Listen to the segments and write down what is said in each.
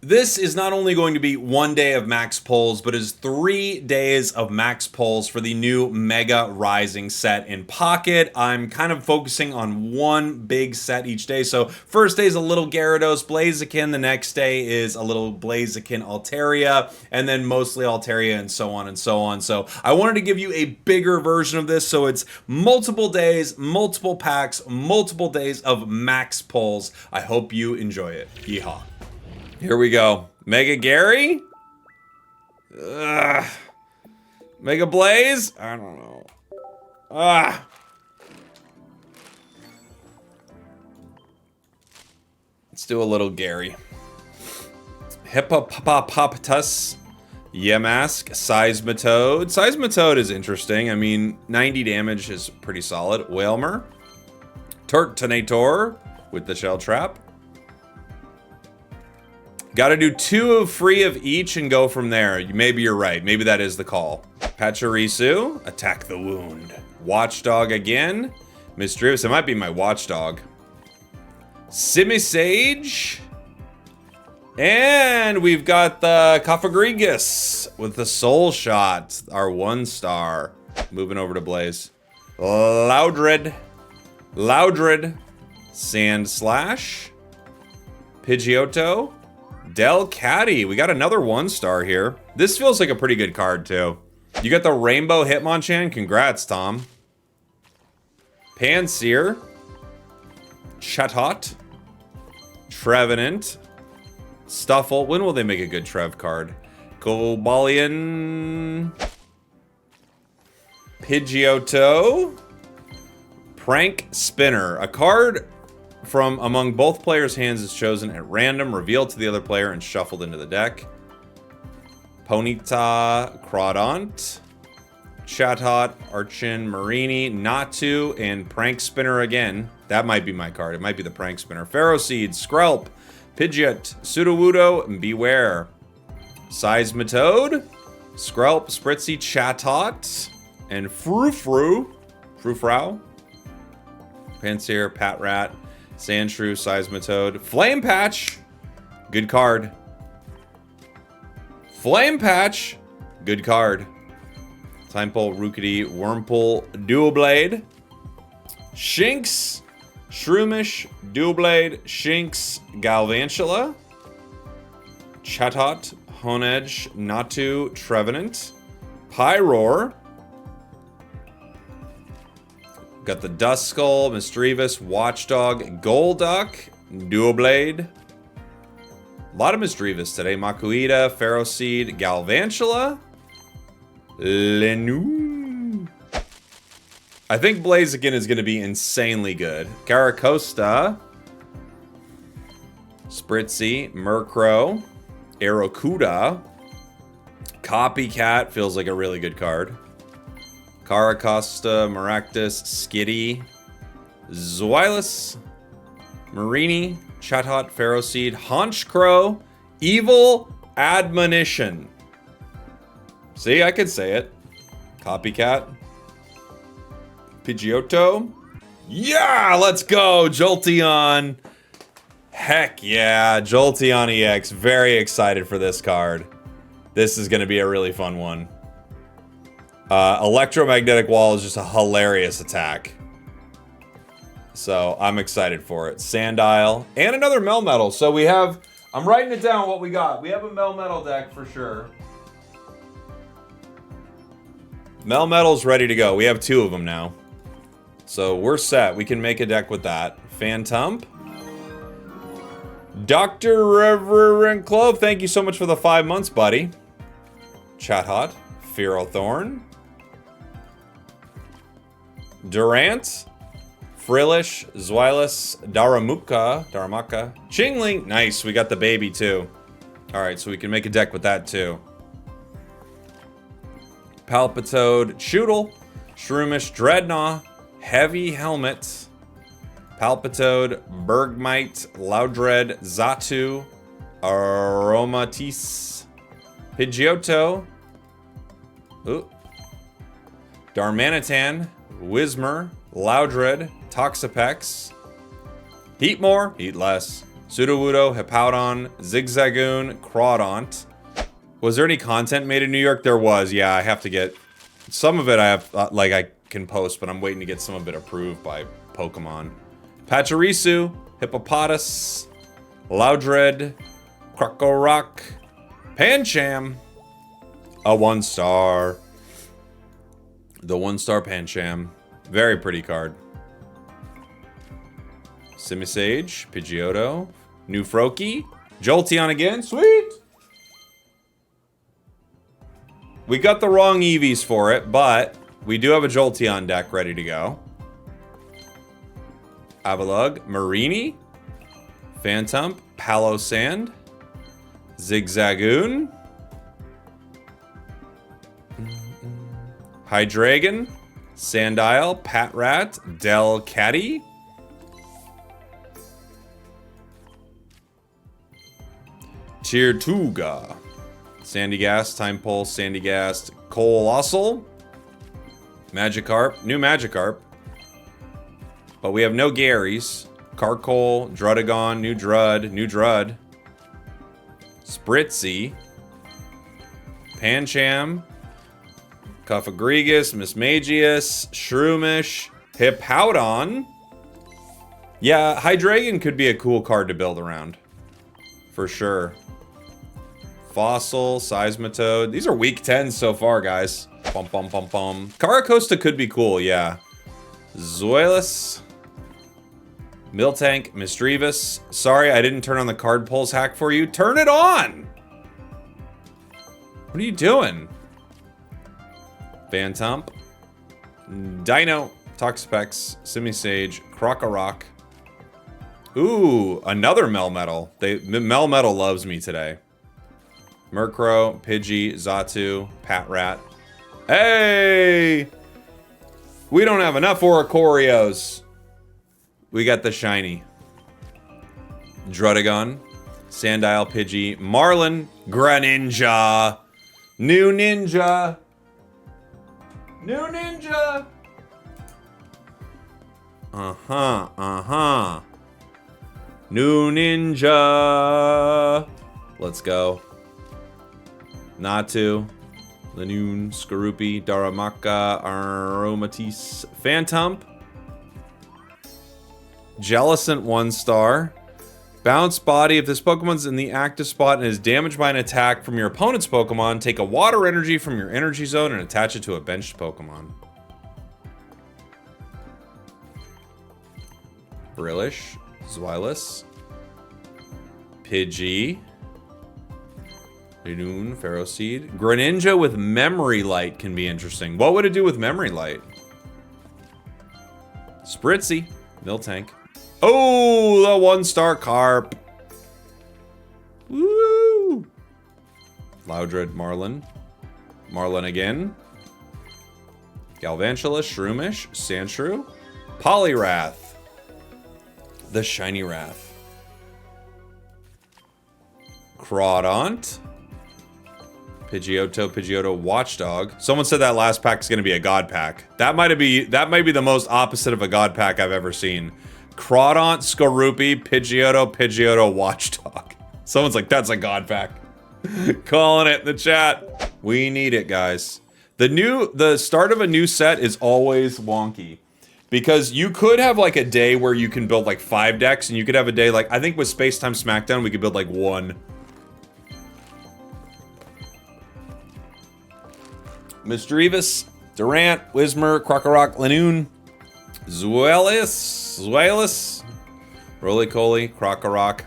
This is not only going to be 1 day of max pulls, but is 3 days of max pulls for the new Mega Rising set in Pocket. I'm kind of focusing on one big set each day. So first day is a little Gyarados Blaziken, the next day is a little Blaziken Altaria, and then mostly Altaria and so on and so on. So I wanted to give you a bigger version of this, so it's multiple days, multiple packs, multiple days of max pulls. I hope you enjoy it. Yeehaw. Here we go. Mega Gary? Ugh. Mega Blaze? I don't know. Ah. Let's do a little Gary. Hippopotamus. Yamask. Seismitoad. Seismitoad is interesting. I mean, 90 damage is pretty solid. Whalmer. Turtonator with the Shell Trap. Got to do 2 free of each and go from there. Maybe you're right. Maybe that is the call. Pachirisu, attack the wound. Watchdog again. Misdreavus, it might be my Watchdog. Simisage. And we've got the Kafagrigus with the Soul Shot, our 1-star. Moving over to Blaze. Loudred. Sand Slash. Pidgeotto. Delcatty, we got another 1-star here. This feels like a pretty good card too. You got the Rainbow Hitmonchan, congrats Tom. Panseer. Chatot. Trevenant. Stuffle, when will they make a good Trev card? Cobalion. Pidgeotto. Prank Spinner, a card from among both players' hands is chosen at random, revealed to the other player, and shuffled into the deck. Ponyta, Crawdont, Chatot, Archin, Marini, Natu, and Prank Spinner again. That might be my card. It might be the Prank Spinner. Ferroseed, Skrelp, Pidgeot, Sudowoodo, and Beware. Seismitoad, Skrelp, Spritzy, Chatot, and Frou-Frou. Panseer, Patrat, Sandshrew, Seismitoad. Flame Patch! Good card. Flame Patch! Good card. Timepole, Rookity, Wurmple, Dualblade. Shinx, Shroomish, Dualblade, Shinx, Galvantula. Chatot, Honedge, Natu, Trevenant. Pyroar. Got the Duskull, Misdreavus, Watchdog, Golduck, Dualblade. A lot of Misdreavus today. Makuhita, Ferroseed, Galvantula, Lenu. I think Blaziken is going to be insanely good. Caracosta, Spritzy, Murkrow, Aerocuda. Copycat feels like a really good card. Caracosta, Maractus, Skitty, Zweilous, Marini, Chatot, Ferroseed, Honchkrow, Evil Admonition. See, I could say it. Copycat. Pidgeotto. Yeah, let's go, Jolteon. Heck yeah, Jolteon EX. Very excited for this card. This is going to be a really fun one. Electromagnetic Wall is just a hilarious attack. So I'm excited for it. Sandile and another Melmetal. So we have, I'm writing it down what we got. We have a Melmetal deck for sure. Melmetal's ready to go. We have 2 of them now. So we're set. We can make a deck with that. Phantump. Dr. Reverend Clove, thank you so much for the 5 months, buddy. Chatot. Ferrothorn. Durant, Frillish, Zweilous, Darumaka, Chingling. Nice, we got the baby too. Alright, so we can make a deck with that too. Palpitoad, Choodle, Shroomish, Dreadnought, Heavy Helmet, Palpitoad, Bergmite, Loudred, Xatu, Aromatisse, Pidgeotto, Darmanitan, Whismur, Loudred, Toxapex, Heatmore, Heatless, Sudowoodo, Hippowdon, Zigzagoon, Crawdont. Was there any content made in New York? There was, yeah. I have to get... Some of it I have, like, I can post, but I'm waiting to get some of it approved by Pokemon. Pachirisu, Hippopotas, Loudred, Krokorok, Pancham. A 1-star. The 1-star Pancham. Very pretty card. Simisage, Pidgeotto, New Froakie, Jolteon again, sweet! We got the wrong EVs for it, but we do have a Jolteon deck ready to go. Avalugg, Marini, Phantump, Palossand, Zigzagoon, Hydreigon, Sandile, Patrat, Delcatty, Tirtuga, Sandygast, Timepulse, Sandygast, Colossal, Magikarp, new Magikarp. But we have no Garys. Carkol, Drudagon, new Drud, Spritzy, Pancham, Cuffagrigus, Mismagius, Shroomish, Hippowdon. Yeah, Hydreigon could be a cool card to build around. For sure. Fossil, Seismitoad. These are week 10 so far, guys. Bum, bum, bum, bum. Caracosta could be cool, yeah. Zoilus. Miltank, Misdreavus. Sorry, I didn't turn on the card pulls hack for you. Turn it on! What are you doing? Phantump. Dino. Toxapex. Simisage. Krokorok. Ooh, another Melmetal. Melmetal loves me today. Murkrow, Pidgey, Xatu, Patrat. Hey! We don't have enough Oricorios. We got the shiny. Drudagon, Sandile, Pidgey, Marlin, Greninja. New Ninja. New Ninja. New Ninja. Let's go. Natu, Lanoon, Skorupi, Daramaka, Aromatisse, Phantump, Jellicent 1-star, Bounce Body. If this Pokemon's in the active spot and is damaged by an attack from your opponent's Pokemon, take a water energy from your energy zone and attach it to a benched Pokemon. Brillish, Zweilous, Pidgey, Lanoon, Ferroseed. Greninja with Memory Light can be interesting. What would it do with Memory Light? Spritzy, Miltank. Oh, the 1-star Carp. Woo! Loudred, Marlin. Marlin again. Galvantula, Shroomish, Sandshrew. Poliwrath. The Shiny Wrath. Crawdont. Pidgeotto, Watchdog. Someone said that last pack is going to be a God pack. That might be the most opposite of a God pack I've ever seen. Crawdont, Skorupi, Pidgeotto, Watchdog. Someone's like, that's a God pack. Calling it in the chat. We need it, guys. The start of a new set is always wonky. Because you could have like a day where you can build like 5 decks, and you could have a day like, I think with Space Time Smackdown, we could build like 1. Misdreavus, Durant, Whismur, Krokorok, Lanoon, Zweilous, Roly-Coly, Krokorok,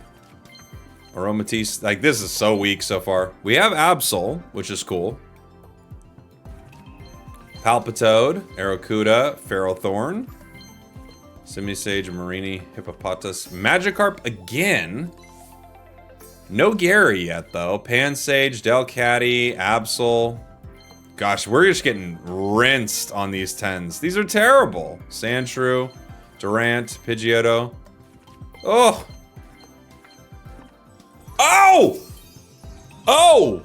Aromatisse. Like, this is so weak so far. We have Absol, which is cool. Palpitoad, Arrokuda, Ferrothorn, Simisage, Marini, Hippopotas, Magikarp again. No Gary yet, though. Pansage, Delcatty, Absol. Gosh, we're just getting rinsed on these 10s. These are terrible. Sandshrew, Durant, Pidgeotto. Oh! Oh! Oh!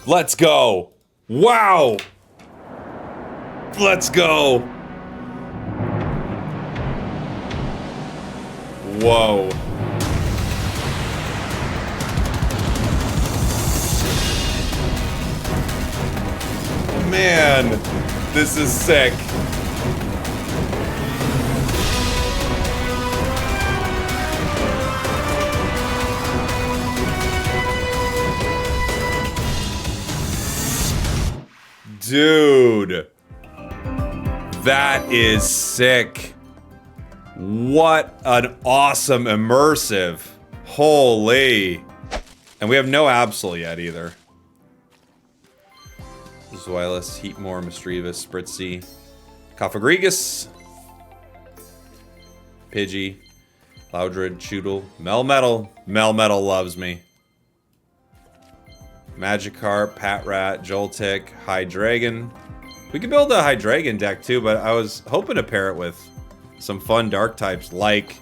Let's go. Wow! Let's go. Whoa. man. This is sick. Dude. That is sick. What an awesome immersive. Holy. And we have no Absol yet either. Zweilous, Heatmore, Misdreavus, Spritzy, Cofagrigus, Pidgey, Loudred, Choodle, Melmetal. Melmetal loves me. Magikarp, Patrat, Joltik, Hydreigon. We could build a Hydreigon deck too, but I was hoping to pair it with some fun dark types like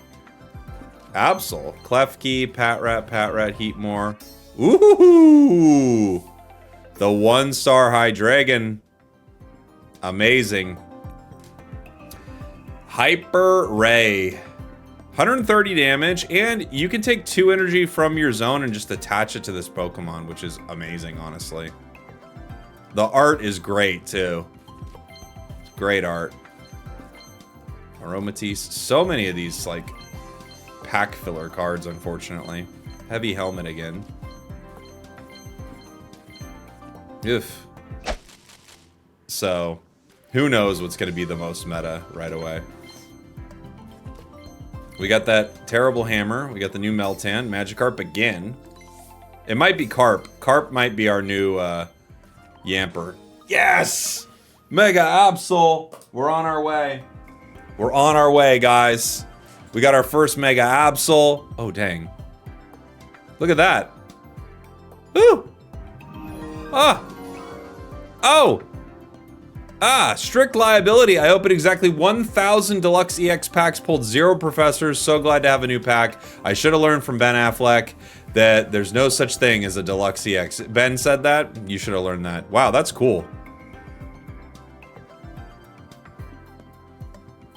Absol, Klefki, Patrat, Heatmore. Ooh! The 1-star Hydreigon. Amazing. Hyper Ray. 130 damage, and you can take 2 energy from your zone and just attach it to this Pokemon, which is amazing, honestly. The art is great, too. It's great art. Aromatisse. So many of these, like, pack filler cards, unfortunately. Heavy Helmet again. Oof. So, who knows what's going to be the most meta right away. We got that terrible hammer. We got the new Meltan. Magikarp again. It might be Carp. Carp might be our new Yamper. Yes! Mega Absol. We're on our way. We're on our way, guys. We got our first Mega Absol. Oh, dang. Look at that. Woo! Ah! Oh! Ah, strict liability. I opened exactly 1,000 deluxe EX packs, pulled 0 professors. So glad to have a new pack. I should have learned from Ben Affleck that there's no such thing as a deluxe EX. Ben said that. You should have learned that. Wow, that's cool.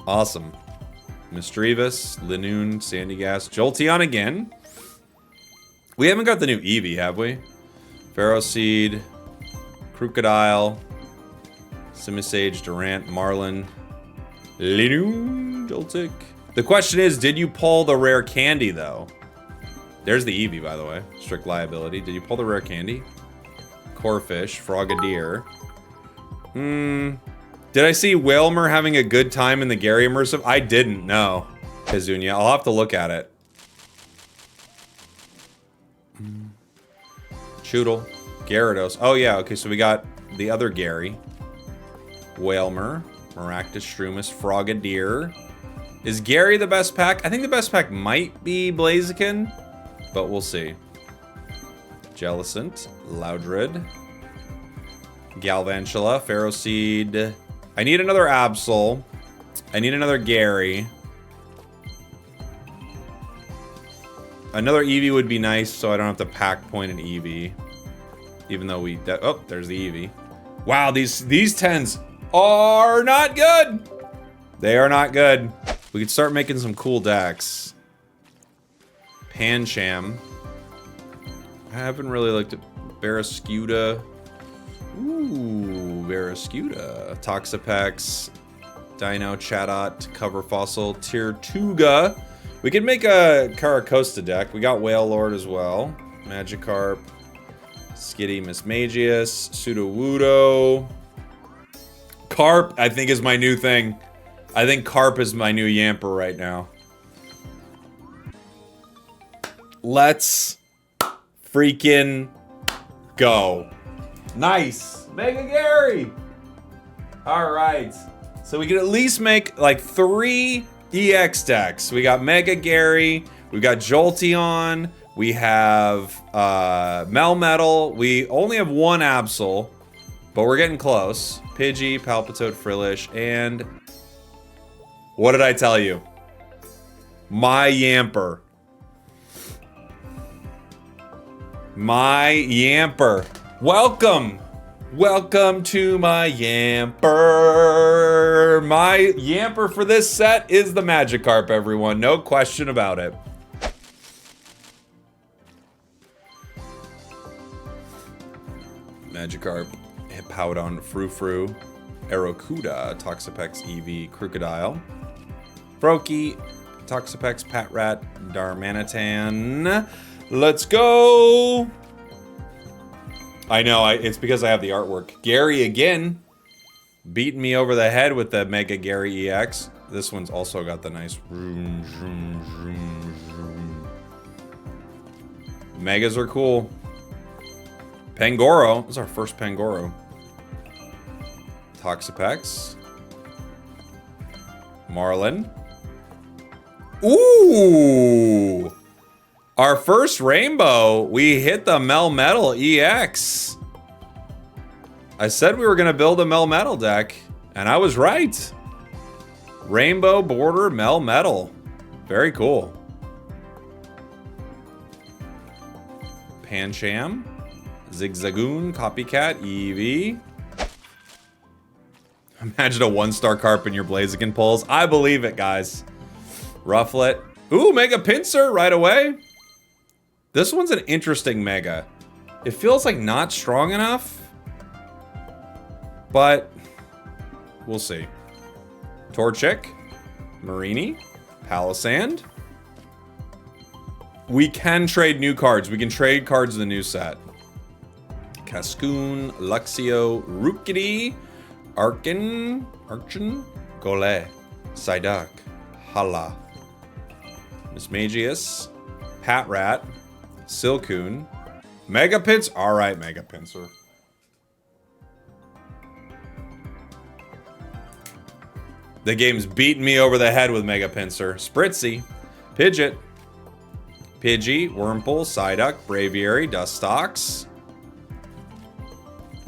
Awesome. Misdreavus, Linoon, Sandygast, Jolteon again. We haven't got the new Eevee, have we? Ferroseed, Crocodile, Simisage, Durant, Marlin, Linoon, Joltik. The question is, did you pull the rare candy, though? There's the Eevee, by the way. Strict liability. Did you pull the rare candy? Corphish, Frogadier. Did I see Wailmer having a good time in the Gary immersive? I didn't, no. Kazunia, I'll have to look at it. Choodle, Gyarados. Oh yeah, okay, so we got the other Gary. Wailmer, Maractus, Shroomis, Frogadier. Is Gary the best pack? I think the best pack might be Blaziken, but we'll see. Jellicent, Loudred, Galvantula, Ferroseed. I need another Absol. I need another Gary. Another Eevee would be nice, so I don't have to pack point an Eevee. Even though we... Oh, there's the Eevee. Wow, these 10s are not good. They are not good. We could start making some cool decks. Pancham. I haven't really looked at Barrascuda. Ooh, Barrascuda. Toxapex. Dino, Chatot, Cover Fossil, Tirtuga. We could make a Caracosta deck. We got Whale Lord as well. Magikarp. Skitty, Mismagius. Sudowoodo. Carp, I think, is my new thing. I think Carp is my new Yamper right now. Let's freaking go. Nice. Mega Gary. All right. So we can at least make like 3 EX decks. We got Mega Gary. We got Jolteon. We have Melmetal. We only have 1 Absol, but we're getting close. Pidgey, Palpitoad, Frillish, and what did I tell you? My Yamper. My Yamper. Welcome. Welcome to my Yamper. My Yamper for this set is the Magikarp, everyone. No question about it. Magikarp. Hippowdon, Frou-Frou, Aerocuda, Toxapex, Eevee, Crocodile, Froakie, Toxapex, Patrat, Darmanitan. Let's go! I know, it's because I have the artwork. Gary again, beating me over the head with the Mega Gary EX. This one's also got the nice vroom, vroom, vroom, vroom. Megas are cool. Pangoro. This is our first Pangoro. Toxapex. Marlin. Ooh! Our first rainbow. We hit the Melmetal EX. I said we were going to build a Melmetal deck, and I was right. Rainbow border Melmetal. Very cool. Pancham. Zigzagoon, Copycat, Eevee. Imagine a 1-star carp in your Blaziken pulls. I believe it, guys. Rufflet. Ooh, Mega Pinsir right away. This one's an interesting Mega. It feels like not strong enough, but we'll see. Torchic, Marini, Palisand. We can trade new cards. We can trade cards in the new set. Cascoon, Luxio, Rookidee, Archin, Golett, Psyduck, Hala, Mismagius, Patrat, Silcoon, Mega Pinsir. Alright, Mega Pinsir. The game's beating me over the head with Mega Pinsir. Spritzy, Pidgeot, Pidgey, Wurmple, Psyduck, Braviary, Dustox,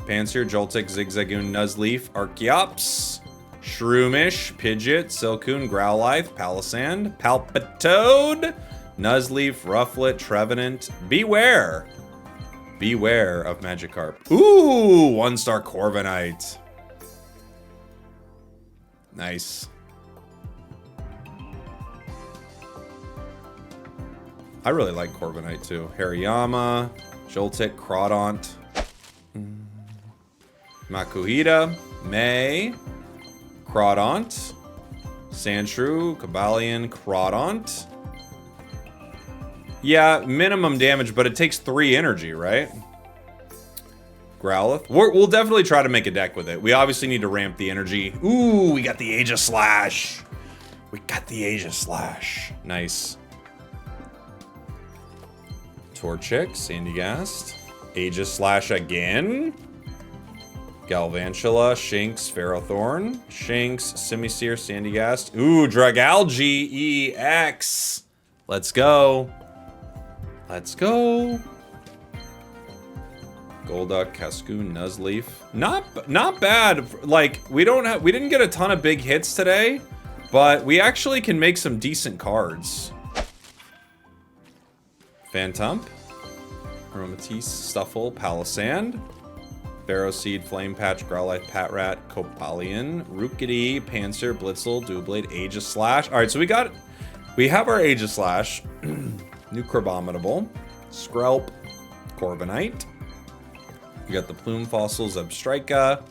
Pansear, Joltik, Zigzagoon, Nuzleaf, Archeops, Shroomish, Pidgeot, Silcoon, Growlithe, Palisand, Palpitoad, Nuzleaf, Rufflet, Trevenant. Beware! Beware of Magikarp. Ooh! 1-star Corviknight. Nice. I really like Corviknight too. Hariyama, Joltik, Crawdaunt, Makuhita, May, Crawdaunt, Sandshrew, Cobalion, Crawdaunt. Yeah, minimum damage, but it takes 3 energy, right? Growlithe. We'll definitely try to make a deck with it. We obviously need to ramp the energy. Ooh, we got the Aegislash. We got the Aegislash. Nice. Torchic, Sandygast, Aegislash again. Galvantula, Shinx, Ferrothorn, Shinx, Simisear, Sandygast. Ooh, Dragalge EX. Let's go. Let's go. Golduck, Cascoon, Nuzleaf. Not bad. Like, we didn't get a ton of big hits today, but we actually can make some decent cards. Phantump, Aromatisse, Stuffle, Palisand, Ferroseed, Flame Patch, Growlithe, Patrat, Copalion, Rookidee, Pansear, Blitzel, Doublade, Aegislash. Alright, so we have our Aegislash. New Crabominable, Skrelp, Corviknight. We got the Plume Fossils, Abstrika,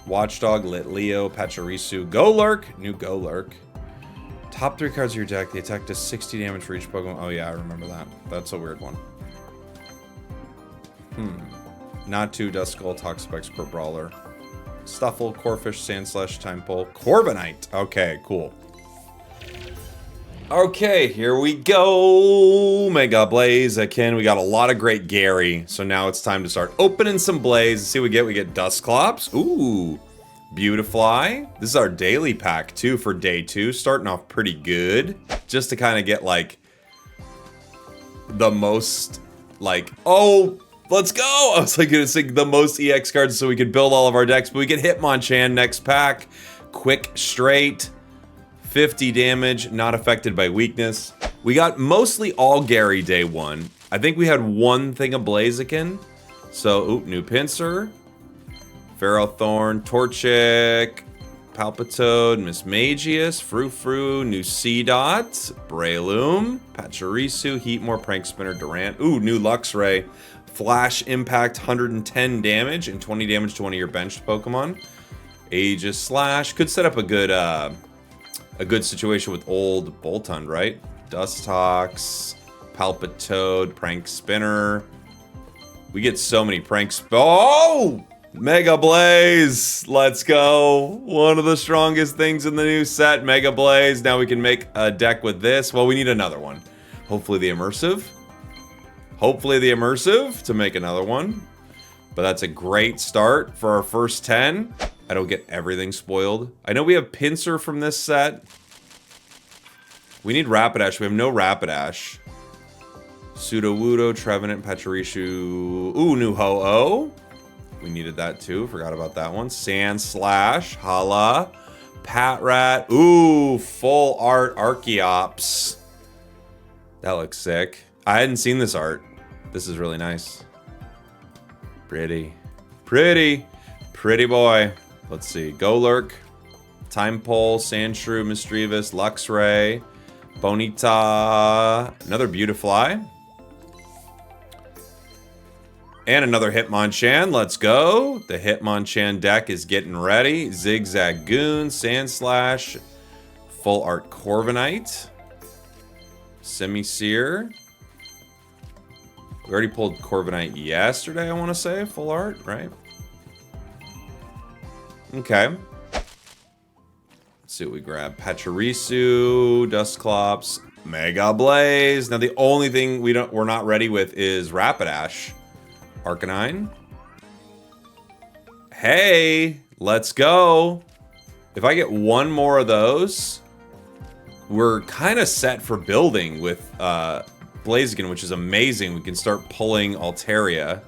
Watchdog, Litleo, Pachirisu, Golurk, new Golurk. Top 3 cards of your deck, they attack does 60 damage for each Pokemon. Oh yeah, I remember that. That's a weird one. Natu, Duskull, Toxapex, Brawler, Stuffle, Corphish, Sandslash, Timepole, Corviknight. Okay, cool. Okay, here we go. Mega Blaziken. We got a lot of great Gary. So now it's time to start opening some Blaze. See what we get. We get Dusclops. Ooh. Beautifly. This is our daily pack too for day 2. Starting off pretty good. Just to kind of get like the most like, oh, let's go. I was like gonna say the most EX cards so we could build all of our decks. But we get Hitmonchan next pack. Quick Straight. 50 damage, not affected by weakness. We got mostly all Gary day 1. I think we had one thing of Blaziken. So, ooh, new Pinsir. Ferrothorn, Torchic, Palpitoad, Mismagius, Frou-Frou, new Seedot, Breloom, Pachirisu, Heatmore, Prank Spinner, Durant. Ooh, new Luxray. Flash Impact, 110 damage and 20 damage to one of your benched Pokemon. Aegis Slash could set up a good situation with old Boltund, right? Dustox, Palpitoad, Prank Spinner. We get so many pranks. Oh! Mega Blaze! Let's go! One of the strongest things in the new set, Mega Blaze. Now we can make a deck with this. Well, we need another one. Hopefully the Immersive. Hopefully the Immersive to make another one. But that's a great start for our first 10. I don't get everything spoiled. I know we have Pinsir from this set. We need Rapidash. We have no Rapidash. Sudowoodo, Trevenant, Pachirisu. Ooh, new Ho-Oh. We needed that too. Forgot about that one. Sand Slash, Hala, Patrat. Ooh, full art Archeops. That looks sick. I hadn't seen this art. This is really nice. Pretty. Pretty. Pretty boy. Let's see. Golurk, Time Pole, Sandshrew, Misdreavus, Luxray, Bonita, another Beautifly. And another Hitmonchan. Let's go. The Hitmonchan deck is getting ready. Zigzagoon, Sandslash, Full Art Corviknight, Semi-Seer. We already pulled Corviknight yesterday, I want to say. Full Art, right? Okay. Let's see what we grab. Pachirisu, Dusclops, Mega Blaze. Now the only thing we're not ready with is Rapidash. Arcanine. Hey, let's go. If I get one more of those, we're kind of set for building with Blaziken, which is amazing. We can start pulling Altaria.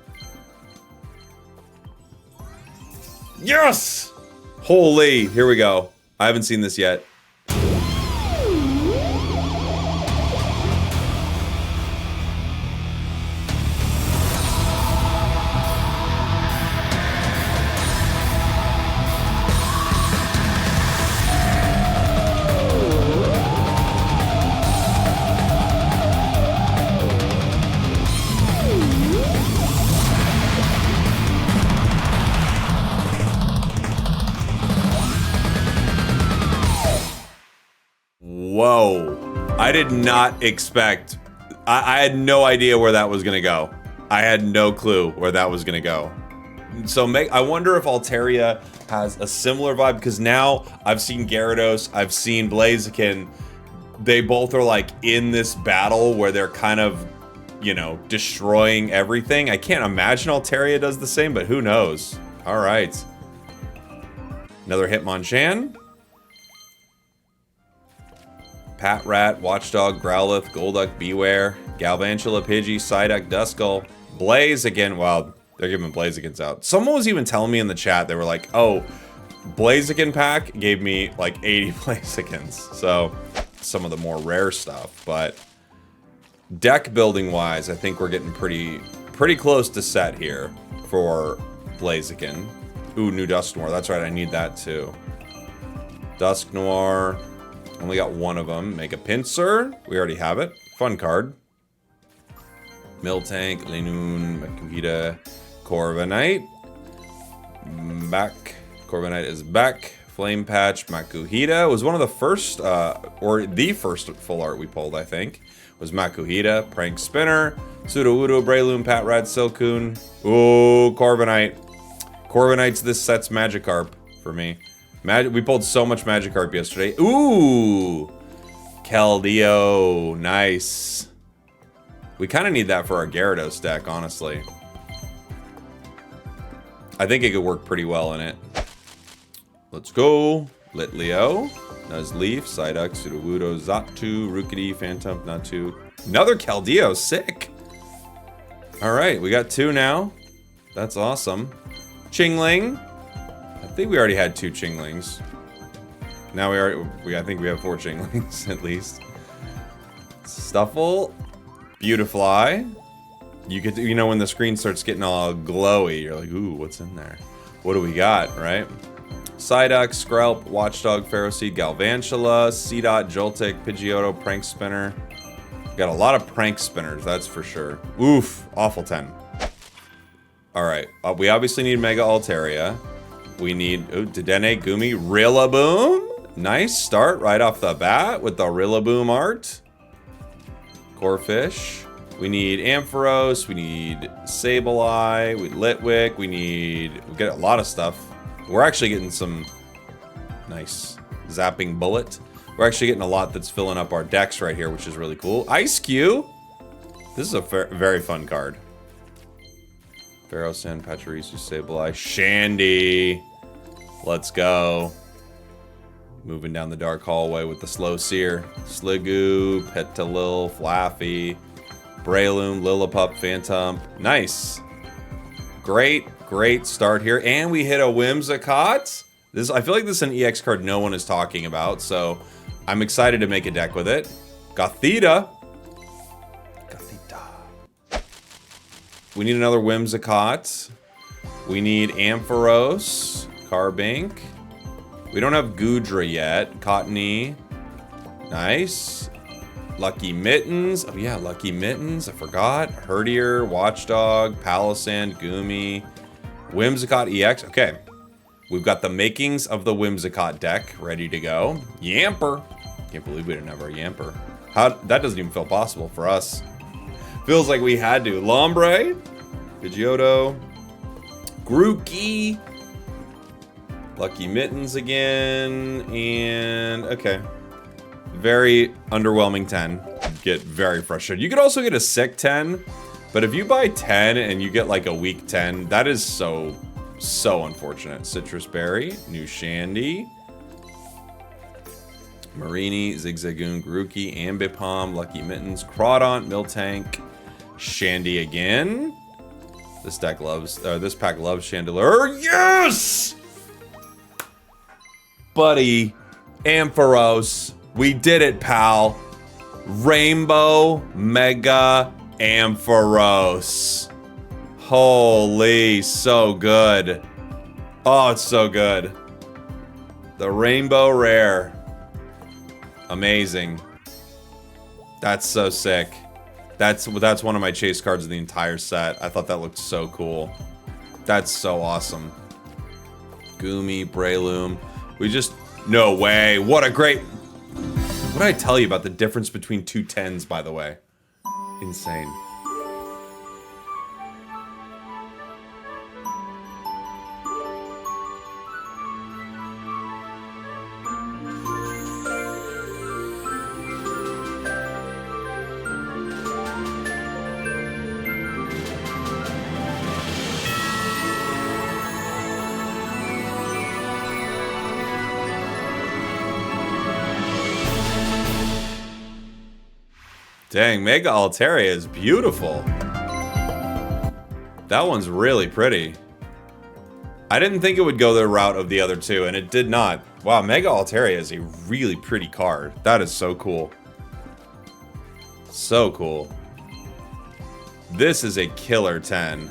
Yes! Holy, here we go. I haven't seen this yet. Whoa. I did not expect... I had no idea where that was going to go. I had no clue where that was going to go. So I wonder if Altaria has a similar vibe, because now I've seen Gyarados, I've seen Blaziken. They both are like in this battle where they're kind of, you know, destroying everything. I can't imagine Altaria does the same, but who knows? All right. Another Hitmonchan. Patrat, Watchdog, Growlithe, Golduck, Beware, Galvantula, Pidgey, Psyduck, Duskull, Blaziken. Wow, they're giving Blazikens out. Someone was even telling me in the chat, they were like, oh, Blaziken pack gave me like 80 Blazikens. So some of the more rare stuff, but deck building wise, I think we're getting pretty close to set here for Blaziken. Ooh, new Dusknoir. That's right, I need that too. Dusknoir. Only got one of them. Make a Pinsir. We already have it. Fun card. Miltank, Linoon, Makuhita, Corviknight. Back. Corviknight is back. Flame Patch, Makuhita. Was one of the first, or the first full art we pulled, I think. Was Makuhita, Prank Spinner, Sudowoodo, Breloom, Patrat, Silcoon. Ooh, Corviknight. Corviknight's this set's Magikarp for me. We pulled so much Magikarp yesterday. Ooh! Keldeo. Nice. We kind of need that for our Gyarados deck, honestly. I think it could work pretty well in it. Let's go. Litleo. Nuzleaf. Psyduck. Sudowoodo. Xatu. Rookidee. Phantom. Natu. Another Keldeo. Sick. Alright, we got two now. That's awesome. Chingling. I think we already had two Chinglings. Now I think we have 4 Chinglings at least. Stuffle, Beautifly. You know when the screen starts getting all glowy, you're like, ooh, what's in there? What do we got, right? Psyduck, Skrelp, Watchdog, Ferroseed, Galvantula, Seedot, Joltik, Pidgeotto, Prank Spinner. Got a lot of Prank Spinners, that's for sure. Oof, awful 10. All right. We obviously need Mega Altaria. We need Dedenne, Gumi, Rillaboom. Nice start right off the bat with the Rillaboom art. Corphish. We need Ampharos. We need Sableye. We Litwick. We get a lot of stuff. We're actually getting some nice zapping bullet. We're actually getting a lot that's filling up our decks right here, which is really cool. Ice Cube. This is a very fun card. Ferrosan, Pachirisu, Sableye, Shandy. Let's go. Moving down the dark hallway with the Slow Seer. Sliggoo, Petalil, Flaffy, Breloom, Lillipup, Phantom. Nice. Great start here. And we hit a Whimsicott. I feel like this is an EX card no one is talking about, so I'm excited to make a deck with it. Gothita. We need another Whimsicott. We need Ampharos, Carbink. We don't have Goodra yet. Cottony. Nice. Lucky Mittens. Oh yeah, Lucky Mittens. I forgot. Herdier, Watchdog, Palisand, Gumi. Whimsicott EX. Okay. We've got the makings of the Whimsicott deck ready to go. Yamper. Can't believe we didn't have our Yamper. That doesn't even feel possible for us. Feels like we had to. Lombre. Pidgeotto. Grookey. Lucky Mittens again. And okay. Very underwhelming 10. Get very frustrated. You could also get a sick 10. But if you buy 10 and you get like a weak 10, that is so unfortunate. Citrus Berry. New Shandy. Marini. Zigzagoon. Grookey. Ambipom. Lucky Mittens. Crawdaunt. Miltank. Shandy again. This pack loves Chandelure. Yes! Buddy. Ampharos. We did it, pal. Rainbow Mega Ampharos. Holy, so good. Oh, it's so good. The Rainbow Rare. Amazing. That's so sick. That's one of my chase cards of the entire set. I thought that looked so cool. That's so awesome. Gumi, Breloom. No way. What a great... What did I tell you about the difference between two 10s, by the way? Insane. Dang, Mega Altaria is beautiful. That one's really pretty. I didn't think it would go the route of the other two, and it did not. Wow, Mega Altaria is a really pretty card. That is so cool. So cool. This is a killer 10.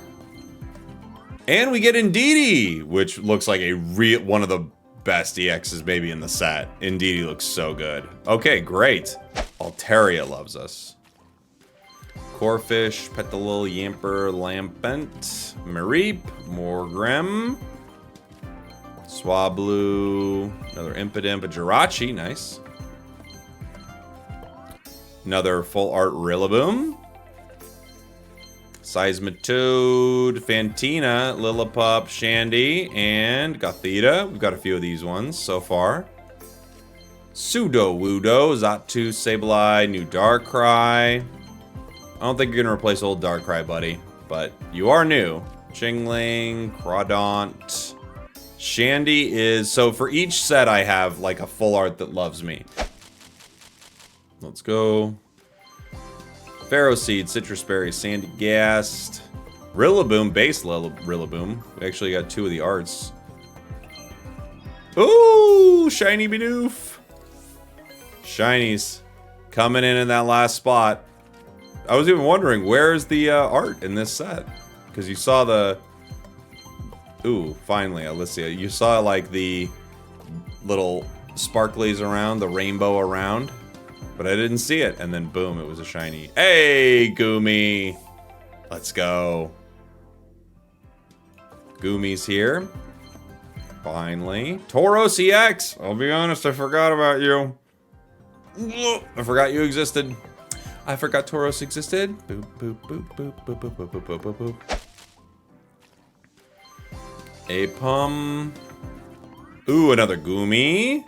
And we get Indeedee, which looks like one of the best EXs maybe in the set. Indeedee looks so good. Okay, great. Altaria loves us. Corphish, Petalil, Yamper, Lampent, Mareep, Morgrem, Swablu, another Impidimp, a Jirachi, nice. Another full art Rillaboom. Seismitoad, Fantina, Lillipup, Shandy, and Gothita. We've got a few of these ones so far. Sudowoodo, Xatu, Sableye, new Darkrai. I don't think you're gonna replace old Darkrai, buddy, but you are new. Chingling, Crawdaunt. Shandy is... So for each set, I have like a full art that loves me. Let's go. Ferroseed, Citrus Berry, Sandygast. Rillaboom, base Rillaboom. We actually got two of the arts. Ooh, Shiny Bidoof. Shinies coming in that last spot. I was even wondering, where's the art in this set? Because you saw the... Ooh, finally, Alicia. You saw, like, the little sparklies around, the rainbow around. But I didn't see it. And then, boom, it was a shiny. Hey, Gumi! Let's go. Gumi's here. Finally. Tauros EX. I'll be honest, I forgot about you. I forgot you existed. I forgot Tauros existed. Boop, boop, boop, boop, boop, boop, boop, boop, boop, boop. Apum. Ooh, another Gumi.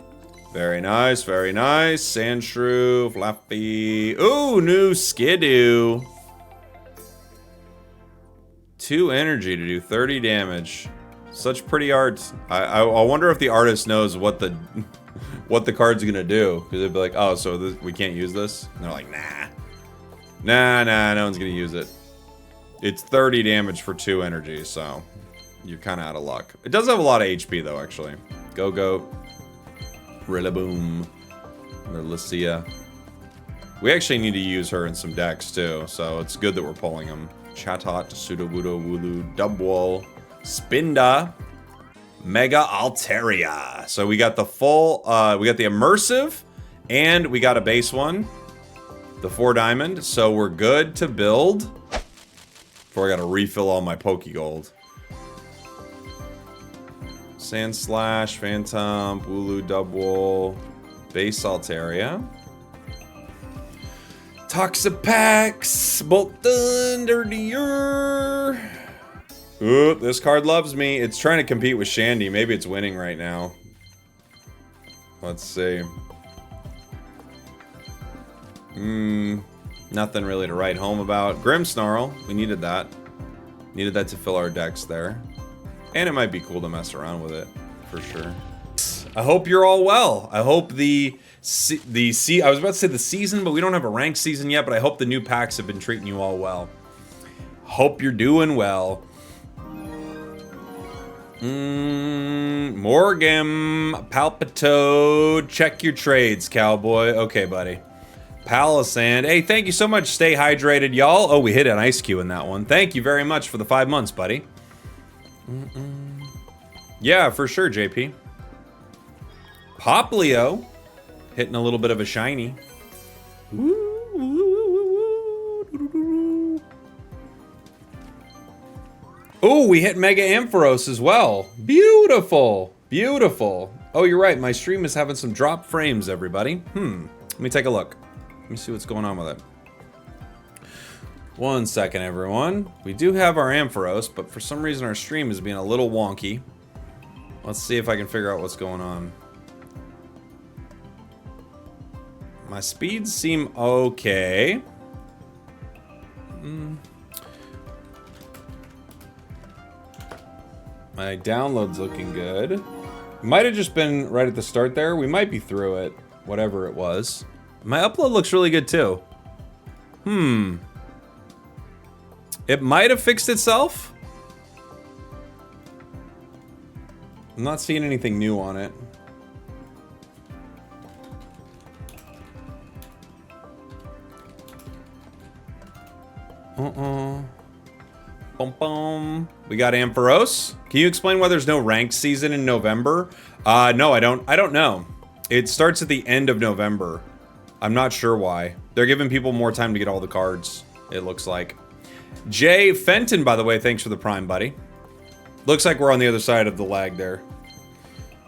Very nice, very nice. Sandshrew, Fluffy. Ooh, new Skidoo. 2 energy to do 30 damage. Such pretty art. I wonder if the artist knows what the what the card's gonna do. Because they'd be like, oh, so we can't use this? And they're like, nah. Nah, no one's gonna use it. It's 30 damage for 2 energy, so you're kind of out of luck. It does have a lot of HP, though, actually. Go. Rillaboom. Another Lucia. We actually need to use her in some decks, too, so it's good that we're pulling them. Chatot, Sudowoodo, Wooloo, Dubwool, Spinda, Mega Altaria. So we got the full, we got the immersive, and we got a base one. The 4 diamond, so we're good to build. Before I gotta refill all my Pokegold. Sandslash, Phantom, Wooloo, Dubwool, base Altaria. Toxapex, Bolt Thunder, Ooh, this card loves me. It's trying to compete with Shandy. Maybe it's winning right now. Let's see. Nothing really to write home about. Grimmsnarl, we needed that. Needed that to fill our decks there. And it might be cool to mess around with it, for sure. I hope you're all well. I hope I was about to say the season, but we don't have a ranked season yet, but I hope the new packs have been treating you all well. Hope you're doing well. Morgam, Palpitoad, check your trades, cowboy. Okay, buddy. Palisand. Hey, thank you so much. Stay hydrated, y'all. Oh, we hit an ice cube in that one. Thank you very much for the 5 months, buddy. Yeah, for sure, JP. Poplio. Hitting a little bit of a shiny. Oh, we hit Mega Ampharos as well. Beautiful. Beautiful. Oh, you're right. My stream is having some drop frames, everybody. Let me take a look. Let me see what's going on with it. 1 second, everyone. We do have our Ampharos, but for some reason our stream is being a little wonky. Let's see if I can figure out what's going on. My speeds seem okay. My download's looking good. Might have just been right at the start there. We might be through it, whatever it was. My upload looks really good too. It might have fixed itself. I'm not seeing anything new on it. We got Ampharos. Can you explain why there's no ranked season in November? No, I don't know. It starts at the end of November. I'm not sure why. They're giving people more time to get all the cards, it looks like. Jay Fenton, by the way, thanks for the Prime, buddy. Looks like we're on the other side of the lag there.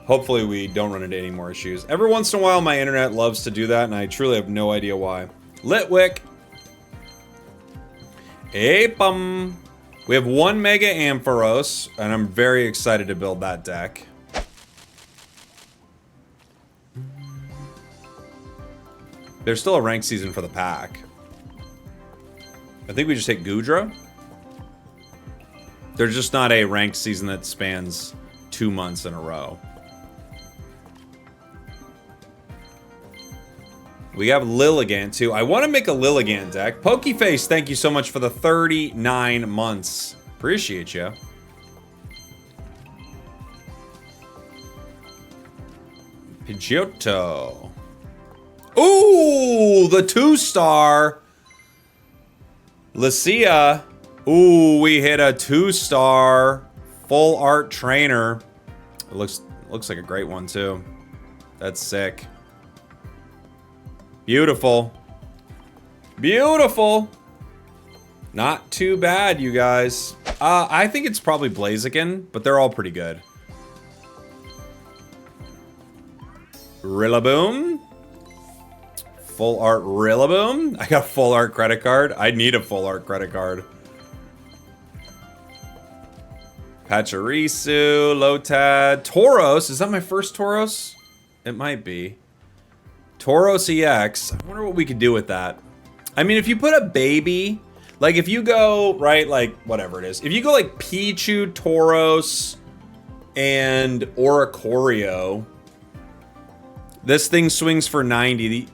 Hopefully we don't run into any more issues. Every once in a while, my internet loves to do that, and I truly have no idea why. Litwick. Apum. We have 1 Mega Ampharos, and I'm very excited to build that deck. There's still a ranked season for the pack. I think we just hit Goodra. There's just not a ranked season that spans 2 months in a row. We have Lilligant, too. I want to make a Lilligant deck. Pokeface, thank you so much for the 39 months. Appreciate you. Pidgeotto. Ooh, the 2-star. Lucia. Ooh, we hit a 2-star full art trainer. It looks like a great one, too. That's sick. Beautiful. Beautiful. Not too bad, you guys. I think it's probably Blaziken, but they're all pretty good. Rillaboom. Full art Rillaboom. I got a full art credit card. I need a full art credit card. Pachirisu, Lotad, Tauros. Is that my first Tauros? It might be. Tauros EX. I wonder what we could do with that. I mean, if you put a baby, like if you go, right, like whatever it is. If you go like Pichu, Tauros, and Oricorio, this thing swings for 90.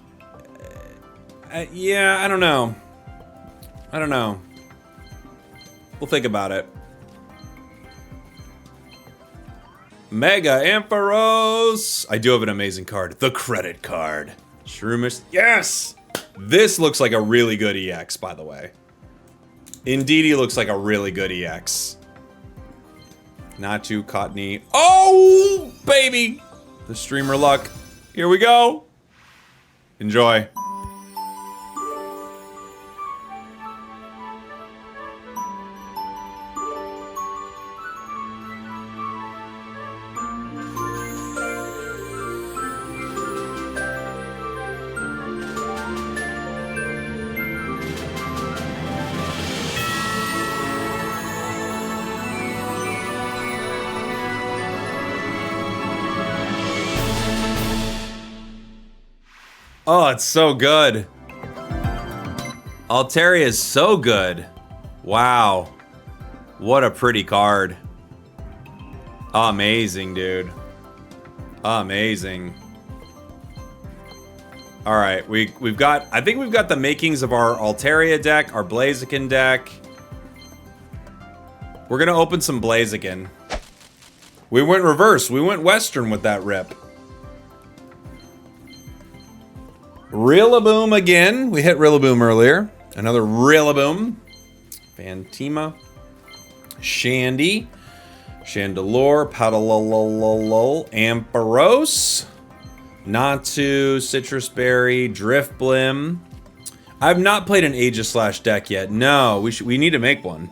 Yeah, I don't know. I don't know. We'll think about it. Mega Ampharos. I do have an amazing card. The credit card. Shroomish. Yes! This looks like a really good EX, by the way. Indeed, he looks like a really good EX. Nachu, Cottonee. Oh, baby! The streamer luck. Here we go. Enjoy. Oh, it's so good. Altaria is so good. Wow. What a pretty card. Amazing, dude. Amazing. All right, we've got, I think we've got the makings of our Altaria deck, our Blaziken deck. We're gonna open some Blaziken. We went reverse. We went Western with that rip. Rillaboom again. We hit Rillaboom earlier. Another Rillaboom. Fantima. Shandy. Chandelure. Patalalolol. Ampharos. Natu. Citrus Berry. Driftblim. I've not played an Aegis deck yet. No, we need to make one.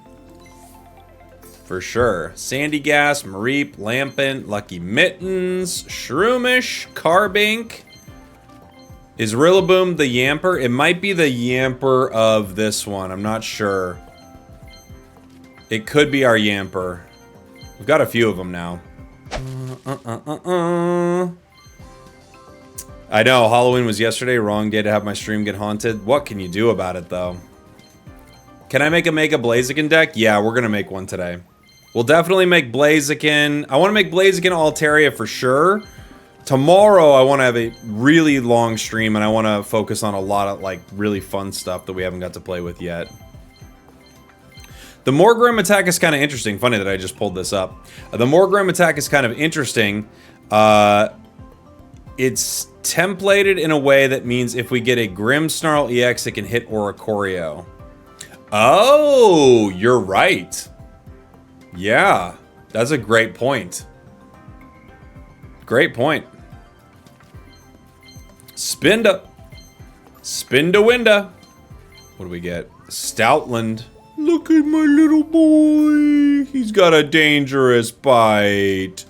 For sure. Sandygas. Mareep. Lampent. Lucky Mittens. Shroomish. Carbink. Is Rillaboom the Yamper? It might be the Yamper of this one. I'm not sure. It could be our Yamper. We've got a few of them now. I know, Halloween was yesterday. Wrong day to have my stream get haunted. What can you do about it, though? Can I make a Mega Blaziken deck? Yeah, we're going to make one today. We'll definitely make Blaziken. I want to make Blaziken Altaria for sure. Tomorrow, I want to have a really long stream, and I want to focus on a lot of, like, really fun stuff that we haven't got to play with yet. The Morgrem attack is kind of interesting. Funny that I just pulled this up. The Morgrem attack is kind of interesting. It's templated in a way that means if we get a Grimmsnarl EX, it can hit Oricorio. Oh, you're right. Yeah, that's a great point. Great point. Spinda. Spinda-winda. What do we get? Stoutland. Look at my little boy. He's got a dangerous bite.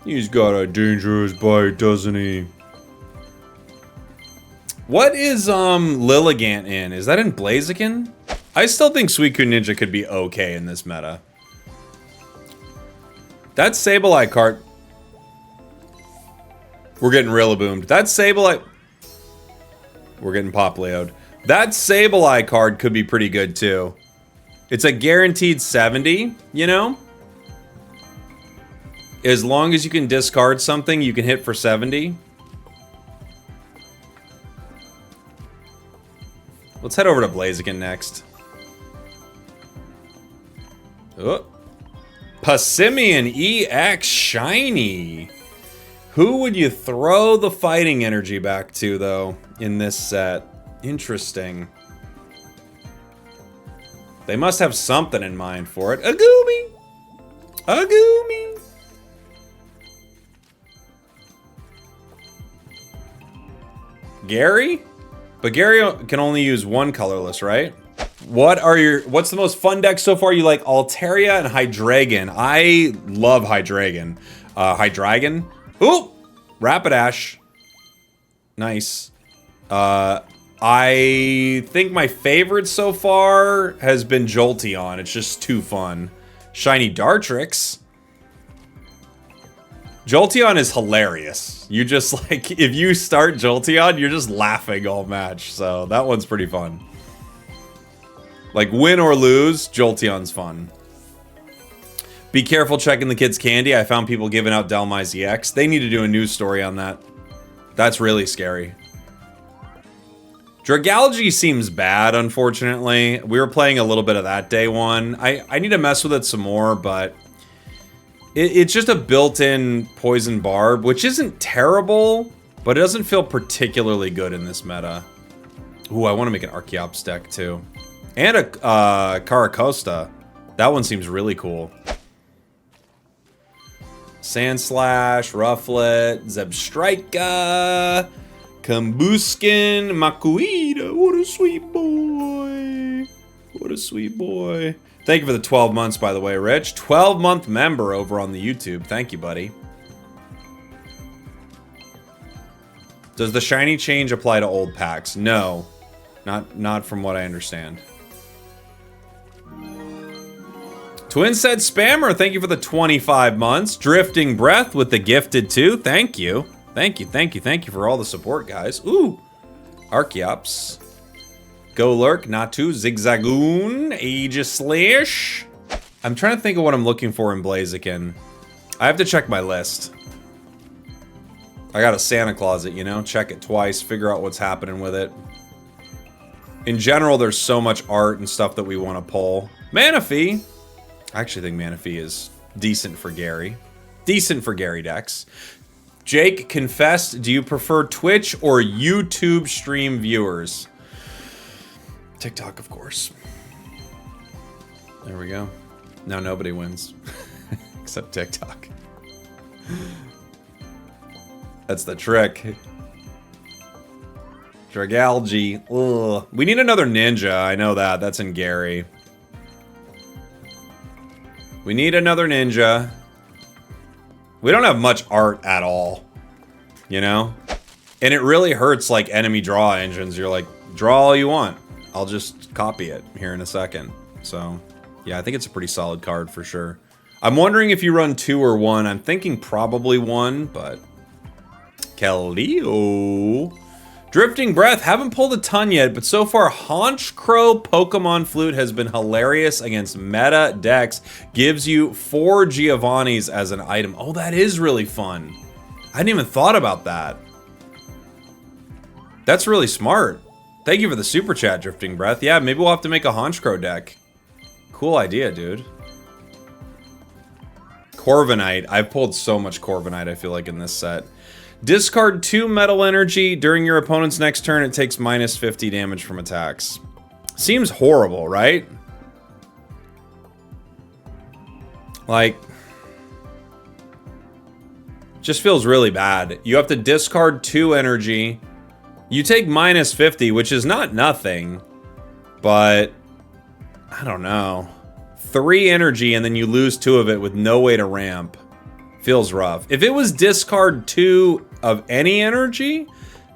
He's got a dangerous bite, doesn't he? What is Lilligant in? Is that in Blaziken? I still think Suicune Ninja could be okay in this meta. That Sableye card. We're getting Rillaboomed. That Sableye... We're getting Popleo'd. That Sableye card could be pretty good, too. It's a guaranteed 70, you know? As long as you can discard something, you can hit for 70. Let's head over to Blaziken next. Oh. Passimian EX Shiny. Who would you throw the fighting energy back to, though, in this set? Interesting. They must have something in mind for it. Agoomy! Agoomy! Gary? But Gary can only use one colorless, right? What's the most fun deck so far? You like Altaria and Hydreigon. I love Hydreigon. Hydreigon. Ooh! Rapidash. Nice. I think my favorite so far has been Jolteon. It's just too fun. Shiny Dartrix. Jolteon is hilarious. You just like, if you start Jolteon, you're just laughing all match. So that one's pretty fun. Like win or lose, Jolteon's fun. Be careful checking the kids' candy. I found people giving out Delmise EX. They need to do a news story on that. That's really scary. Dragalge seems bad, unfortunately. We were playing a little bit of that day one. I need to mess with it some more, but it's just a built-in poison barb, which isn't terrible, but it doesn't feel particularly good in this meta. Ooh, I want to make an Archeops deck too. And a Caracosta. That one seems really cool. Sandslash, Rufflet, Zebstrika, Kambuskin, Makuida. What a sweet boy. What a sweet boy. Thank you for the 12 months, by the way, Rich. 12-month member over on the YouTube. Thank you, buddy. Does the shiny change apply to old packs? No. Not from what I understand. Twin said Spammer, thank you for the 25 months. Drifting Breath with the gifted too. Thank you. Thank you, thank you, thank you for all the support, guys. Ooh. Archeops. Go Lurk, Natu, Zigzagoon, Aegislash. I'm trying to think of what I'm looking for in Blaziken. I have to check my list. I got a Santa Closet, you know? Check it twice, figure out what's happening with it. In general, there's so much art and stuff that we want to pull. Manaphy. I actually think Manaphy is decent for Gary. Decent for Gary decks. Jake, confess, do you prefer Twitch or YouTube stream viewers? TikTok, of course. There we go. Now nobody wins. Except TikTok. That's the trick. Dragalge. Ugh. We need another ninja. I know that. That's in Gary. We need another ninja. We don't have much art at all. You know? And it really hurts like enemy draw engines. You're like, draw all you want. I'll just copy it here in a second. So, yeah, I think it's a pretty solid card for sure. I'm wondering if you run 2 or 1. I'm thinking probably 1, but... Keldeo. Drifting Breath, haven't pulled a ton yet, but so far Haunch Crow Pokemon Flute has been hilarious against meta decks. Gives you 4 Giovannis as an item. Oh, that is really fun. I hadn't even thought about that. That's really smart. Thank you for the super chat, Drifting Breath. Yeah, maybe we'll have to make a Haunch Crow deck. Cool idea, dude. Corviknight. I've pulled so much Corviknight, I feel like, in this set. Discard 2 Metal Energy. During your opponent's next turn, it takes minus 50 damage from attacks. Seems horrible, right? Like... just feels really bad. You have to discard 2 energy. You take minus 50, which is not nothing. But... I don't know. 3 energy and then you lose 2 of it with no way to ramp. Feels rough. If it was discard 2 of any energy,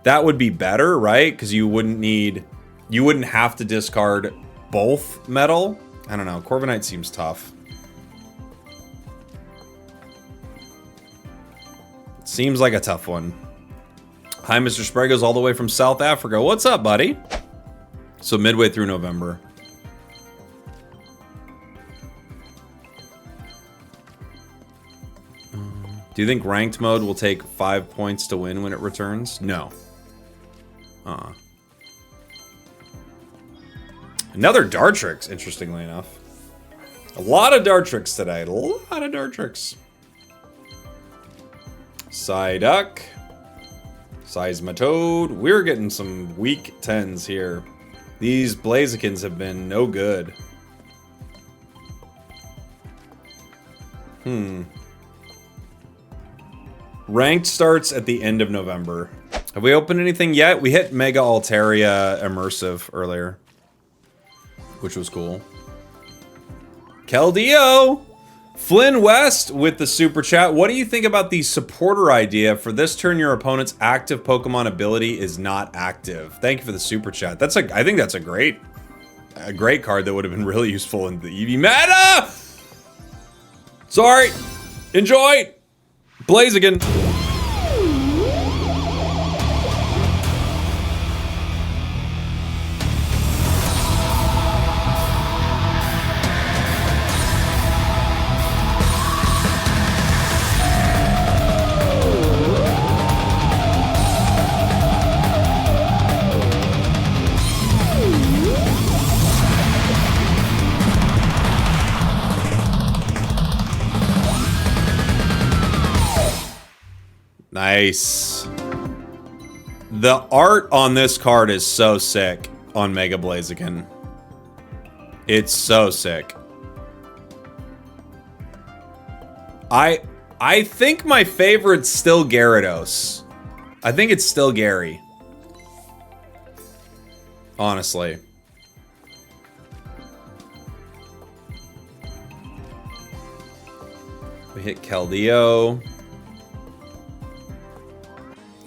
that would be better, right? Because you wouldn't have to discard both metal. I don't know. Corviknight seems tough. Seems like a tough one. Hi, Mr. Spragels, all the way from South Africa. What's up, buddy? So midway through November. Do you think ranked mode will take 5 points to win when it returns? No. Another Dartrix, interestingly enough. A lot of Dartrix today. A lot of Dartrix. Psyduck. Seismitoad. We're getting some weak 10s here. These Blazikens have been no good. Ranked starts at the end of November. Have we opened anything yet? We hit Mega Altaria Immersive earlier. which was cool. Keldeo! Flynn West with the super chat. What do you think about the supporter idea? For this turn, your opponent's active Pokemon ability is not active. Thank you for the super chat. I think that's a great card that would have been really useful in the EV meta. Sorry. Enjoy. Blaziken. Nice. The art on this card is so sick on Mega Blaziken. It's so sick. I think my favorite's still Gyarados. I think it's still Gary. Honestly. We hit Keldeo.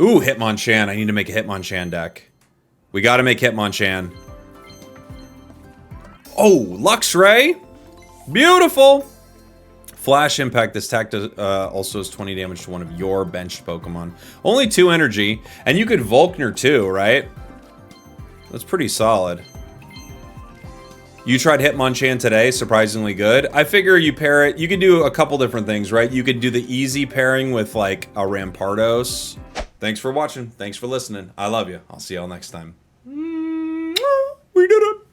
Ooh, Hitmonchan. I need to make a Hitmonchan deck. We gotta make Hitmonchan. Oh, Luxray. Beautiful. Flash Impact. This attack does, also does 20 damage to one of your benched Pokemon. Only 2 energy. And you could Volkner too, right? That's pretty solid. You tried Hitmonchan today, surprisingly good. I figure you pair it, you can do a couple different things, right? You could do the easy pairing with like a Rampardos. Thanks for watching. Thanks for listening. I love you. I'll see y'all next time.